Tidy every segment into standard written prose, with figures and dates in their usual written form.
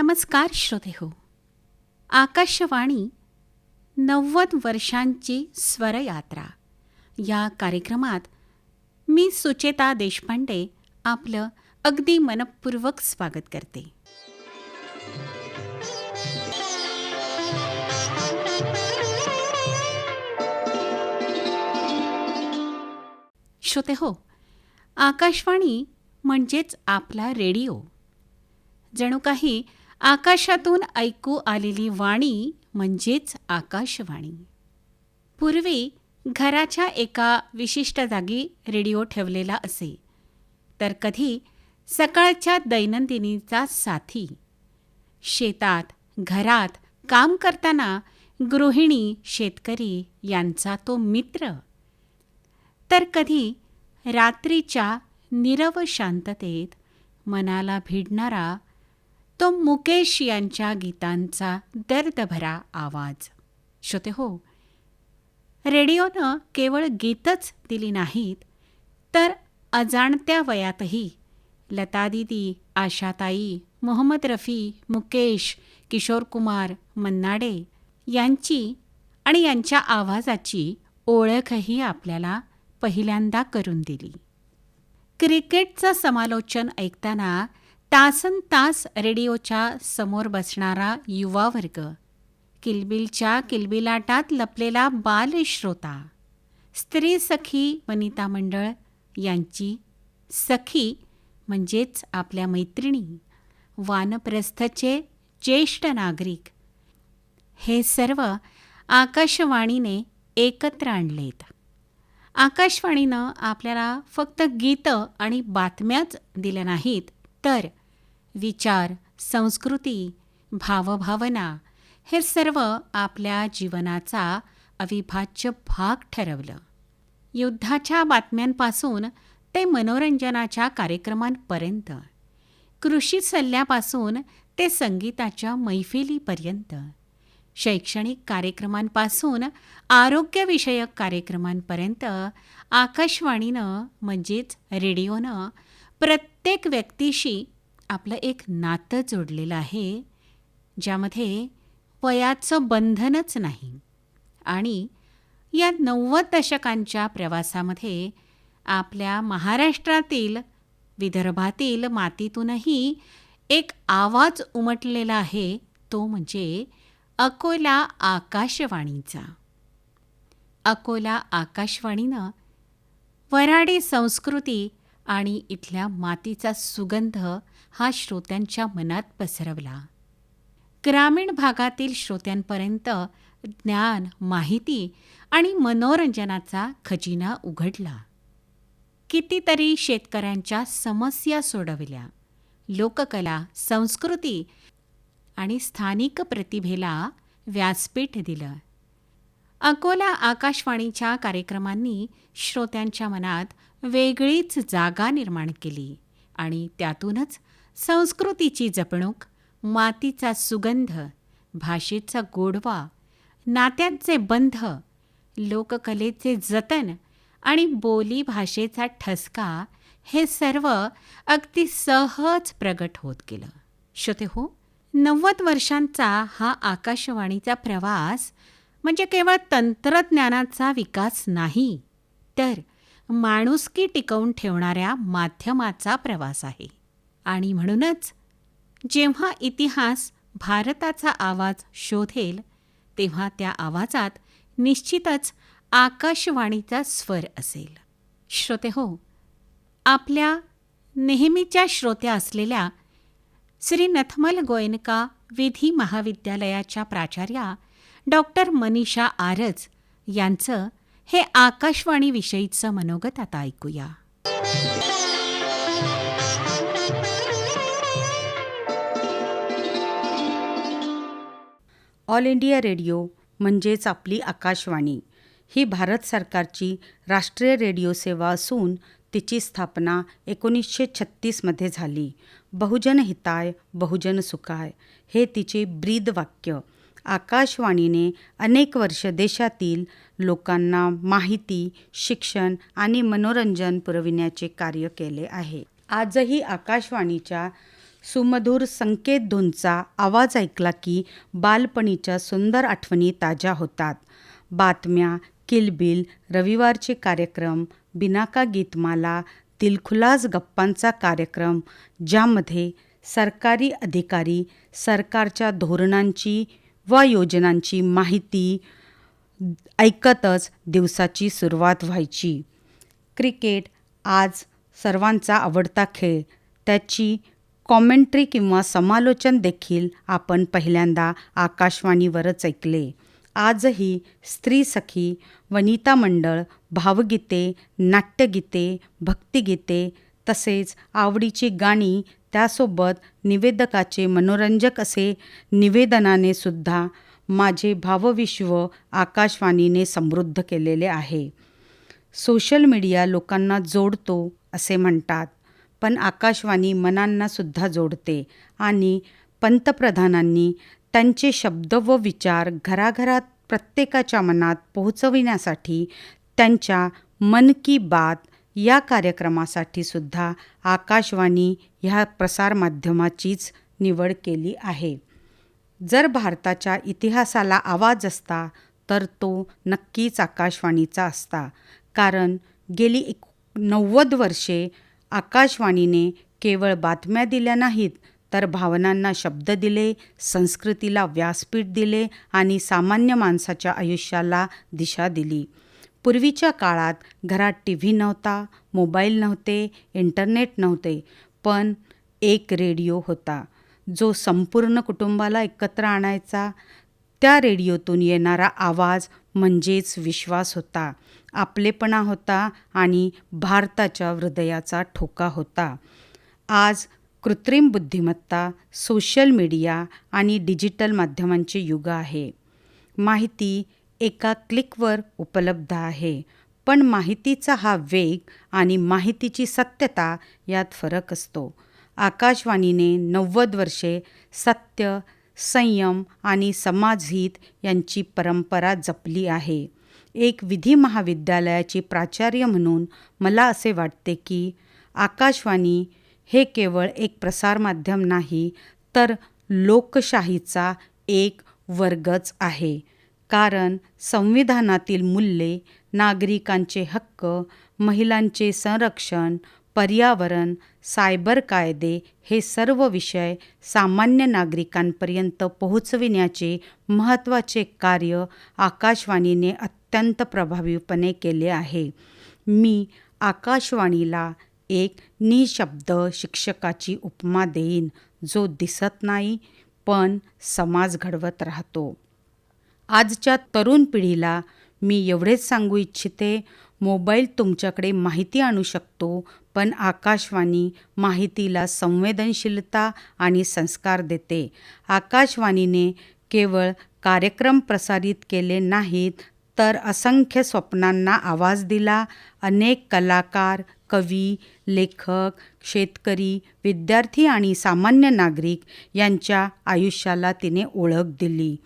नमस्कार श्रोतेहो. आकाशवाणी 90 वर्षांची स्वरयात्रा या कार्यक्रमात मी सुचेता देशपांडे आपलं अगदी मनपूर्वक स्वागत करते. श्रोतेहो, आकाशवाणी म्हणजेच आपला रेडिओ. जणू काही आकाशातून ऐकू आलेली वाणी म्हणजेच आकाशवाणी. पूर्वी घराच्या एका विशिष्ट जागी रेडिओ ठेवलेला असे, तर कधी सकाळच्या दैनंदिनीचा साथी, शेतात घरात काम करताना गृहिणी शेतकरी यांचा तो मित्र, तर कधी रात्रीच्या नीरव शांततेत मनाला भिडणारा तो मुकेश यांच्या गीतांचा दर्दभरा आवाज. श्रोतेहो, रेडिओनं केवळ गीतच दिली नाहीत, तर अजाणत्या वयातही लता दीदी, आशाताई, मोहम्मद रफी, मुकेश, किशोर कुमार, मन्ना डे यांची आणि यांच्या आवाजाची ओळखही आपल्याला पहिल्यांदा करून दिली. क्रिकेटचं समालोचन ऐकताना तासनतास रेडिओच्या समोर बसणारा युवा वर्ग, किलबिलच्या किलबिलाटात लपलेला बालश्रोता, स्त्री सखी वनिता मंडळ यांची सखी म्हणजेच आपल्या मैत्रिणी, वानप्रस्थचे ज्येष्ठ नागरिक, हे सर्व आकाशवाणीने एकत्र आणलेत. आकाशवाणीनं आपल्याला फक्त गीतं आणि बातम्याच दिल्या नाहीत, तर विचार, संस्कृती, भावभावना हे सर्व आपल्या जीवनाचा अविभाज्य भाग ठरवलं. युद्धाच्या बातम्यांपासून ते मनोरंजनाच्या कार्यक्रमांपर्यंत, कृषी सल्ल्यापासून ते संगीताच्या मैफिलीपर्यंत, शैक्षणिक कार्यक्रमांपासून आरोग्यविषयक कार्यक्रमांपर्यंत आकाशवाणीनं म्हणजेच रेडिओनं प्रत्येक व्यक्तीशी आपलं एक नातं जोडलेलं आहे, ज्यामध्ये वयाचं बंधनच नाही. आणि या 90 दशकांच्या प्रवासामध्ये आपल्या महाराष्ट्रातील, विदर्भातील मातीतूनही एक आवाज उमटलेला आहे, तो म्हणजे अकोला आकाशवाणीचा. अकोला आकाशवाणीनं वऱ्हाडी संस्कृती आणि इथल्या मातीचा सुगंध हा श्रोत्यांच्या मनात पसरवला. ग्रामीण भागातील श्रोत्यांपर्यंत ज्ञान, माहिती आणि मनोरंजनाचा खजिना उघडला. कितीतरी शेतकऱ्यांच्या समस्या सोडवल्या. लोककला, संस्कृती आणि स्थानिक प्रतिभेला व्यासपीठ दिलं. अकोला आकाशवाणीच्या कार्यक्रमांनी श्रोत्यांच्या मनात वेगळीच जागा निर्माण केली आणि त्यातूनच संस्कृतीची जपणूक, मातीचा सुगंध, भाषेचा गोडवा, नात्यांचे बंध, लोककलेचे जतन आणि बोली भाषेचा ठसका हे सर्व अगदी सहज प्रगट होत गेलं. श्रोतेहो, 90 वर्षांचा हा आकाशवाणीचा प्रवास म्हणजे केवळ तंत्रज्ञानाचा विकास नाही, तर माणुसकी टिकवून ठेवणाऱ्या माध्यमाचा प्रवास आहे. आणि म्हणूनच जेव्हा इतिहास भारताचा आवाज शोधेल, तेव्हा त्या आवाजात निश्चितच आकाशवाणीचा स्वर असेल. श्रोतेहो, आपल्या नेहमीच्या श्रोत्या असलेल्या श्री नथमल गोयनका विधी महाविद्यालयाच्या प्राचार्या डॉक्टर मनीषा आरज यांचं हे आकाशवाणीविषयीचं मनोगत आता ऐकूया. ऑल इंडिया रेडिओ म्हणजेच आपली आकाशवाणी ही भारत सरकारची राष्ट्रीय रेडिओ सेवा असून तिची स्थापना 1936मध्ये झाली. बहुजन हिताय बहुजन सुखाय हे तिचे ब्रीदवाक्य. आकाशवाणीने अनेक वर्ष देशातील लोकांना माहिती, शिक्षण आणि मनोरंजन पुरविण्याचे कार्य केले आहे. आजही आकाशवाणीच्या सुमधुर संकेत धूनचा आवाज ऐकला की बालपणीच्या सुंदर आठवणी ताज्या होतात. बातम्या, किलबिल, रविवारचे कार्यक्रम, बिनाका गीतमाला, दिलखुलास गप्पांचा कार्यक्रम, ज्यामध्ये सरकारी अधिकारी सरकारच्या धोरणांची व योजनांची माहिती ऐकतच दिवसाची सुरुवात व्हायची. क्रिकेट आज सर्वांचा आवडता खेळ. त्याची कॉमेंट्री किंवा समालोचन देखील आपण पहिल्यांदा आकाशवाणीवरच ऐकले. आजही स्त्रीसखी, वनिता मंडळ, भावगीते, नाट्यगीते, भक्तिगीते तसेच आवडीची गाणी, त्यासोबत निवेदकाचे मनोरंजक असे निवेदनाने सुद्धा माझे भावविश्व आकाशवाणीने समृद्ध केलेले आहे. सोशल मीडिया लोकांना जोडतो असे म्हणतात, पण आकाशवाणी मनांना सुद्धा जोडते आणि पंतप्रधानांनी त्यांचे शब्द व विचार घराघरात प्रत्येकाच्या मनात पोहोचविण्यासाठी त्यांच्या मन की बात या कार्यक्रमासाठी सुद्धा आकाशवाणी ह्या प्रसारमाध्यमाचीच निवड केली आहे. जर भारताच्या इतिहासाला आवाज असता तर तो नक्कीच आकाशवाणीचा असता. कारण गेली 90 वर्षे आकाशवाणीने केवळ बातम्या दिल्या नाहीत, तर भावनांना शब्द दिले, संस्कृतीला व्यासपीठ दिले आणि सामान्य माणसाच्या आयुष्याला दिशा दिली. पूर्वीच्या काळात घरात टीव्ही नव्हता, मोबाईल नव्हते, इंटरनेट नव्हते, पण एक रेडिओ होता जो संपूर्ण कुटुंबाला एकत्र आणायचा. त्या रेडिओतून येणारा आवाज म्हणजेच विश्वास होता, आपलेपणा होता आणि भारताच्या हृदयाचा ठोका होता. आज कृत्रिम बुद्धिमत्ता, सोशल मीडिया आणि डिजिटल माध्यमांचे युग आहे. माहिती एका क्लिकवर उपलब्ध आहे, पण माहितीचा हा वेग आणि माहितीची सत्यता यात फरक असतो. आकाशवाणीने 90 वर्षे सत्य, संयम आणि समाजहित यांची परंपरा जपली आहे. एक विधी महाविद्यालयाची प्राचार्य म्हणून मला असे वाटते की आकाशवाणी हे केवळ एक प्रसारमाध्यम नाही, तर लोकशाहीचा एक वर्गच आहे. कारण संविधानातील मूल्ये, नागरिकांचे हक्क, महिलांचे संरक्षण, पर्यावरण, सायबर कायदे हे सर्व विषय सामान्य नागरिकांपर्यंत पोहोचविण्याचे महत्त्वाचे कार्य आकाशवाणीने अत्यंत प्रभावीपणे केले आहे. मी आकाशवाणीला एक निशब्द शिक्षकाची उपमा देईन, जो दिसत नाही पण समाज घडवत राहतो. आजच्या तरुण पिढीला मी एवढेच सांगू इच्छिते, मोबाईल तुमच्याकडे माहिती आणू शकतो, पण आकाशवाणी माहितीला संवेदनशीलता आणि संस्कार देते. आकाशवाणीने केवळ कार्यक्रम प्रसारित केले नाहीत, तर असंख्य स्वप्नांना आवाज दिला. अनेक कलाकार, कवी, लेखक, शेतकरी, विद्यार्थी आणि सामान्य नागरिक यांच्या आयुष्याला तिने ओळख दिली.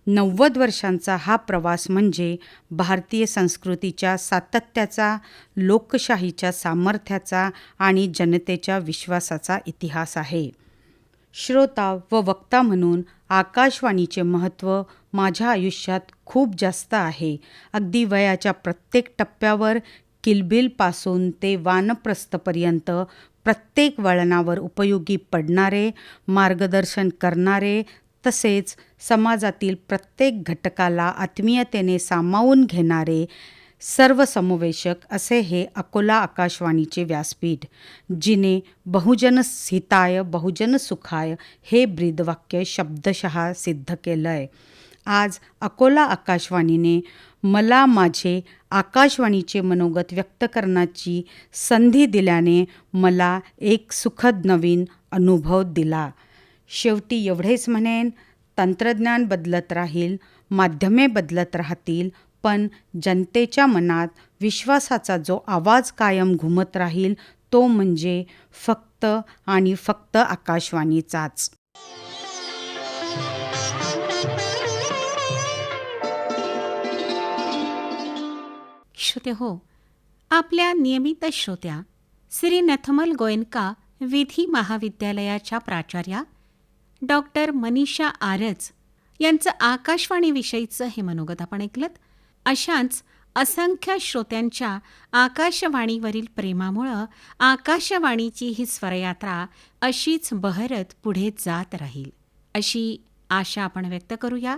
90 वर्षांचा हा प्रवास म्हणजे भारतीय संस्कृतीच्या सातत्याचा, लोकशाहीच्या सामर्थ्याचा आणि जनतेच्या विश्वासाचा इतिहास आहे. श्रोता व वक्ता म्हणून आकाशवाणीचे महत्त्व माझ्या आयुष्यात खूप जास्त आहे. अगदी वयाच्या प्रत्येक टप्प्यावर, किलबिलपासून ते वानप्रस्थपर्यंत प्रत्येक वळणावर उपयोगी पडणारे, मार्गदर्शन करणारे, तसेच समाजातील प्रत्येक घटकाला आत्मीयतेने सामावून घेणारे सर्वसमावेशक असे हे अकोला आकाशवाणीचे व्यासपीठ, जिने बहुजन हिताय बहुजन सुखाय हे ब्रीदवाक्य शब्दशः सिद्ध केलं आहे. आज अकोला आकाशवाणीने मला माझे आकाशवाणीचे मनोगत व्यक्त करण्याची संधी दिल्याने मला एक सुखद नवीन अनुभव दिला. शेवटी एवढेच म्हणेन, तंत्रज्ञान बदलत राहील, माध्यमे बदलत राहतील, पण जनतेच्या मनात विश्वासाचा जो आवाज कायम घुमत राहील, तो म्हणजे फक्त आणि फक्त आकाशवाणीचाच. श्रोते हो, आपल्या नियमित श्रोत्या श्री नथमल गोयनका विधी महाविद्यालयाच्या प्राचार्या डॉक्टर मनीषा आरज यांचं आकाशवाणीविषयीचं हे मनोगत आपण ऐकलंत. अशाच असंख्य श्रोत्यांच्या आकाशवाणीवरील प्रेमामुळं आकाशवाणीची ही स्वरयात्रा अशीच बहरत पुढे जात राहील अशी आशा आपण व्यक्त करूया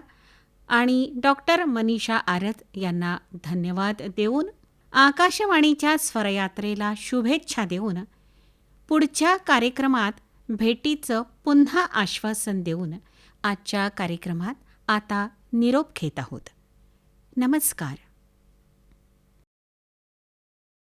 आणि डॉक्टर मनीषा आरज यांना धन्यवाद देऊन आकाशवाणीच्या स्वरयात्रेला शुभेच्छा देऊन पुढच्या कार्यक्रमात भेटीचं पुन्हा आश्वासन देऊन आजच्या कार्यक्रमात आता निरोप घेत आहोत. नमस्कार.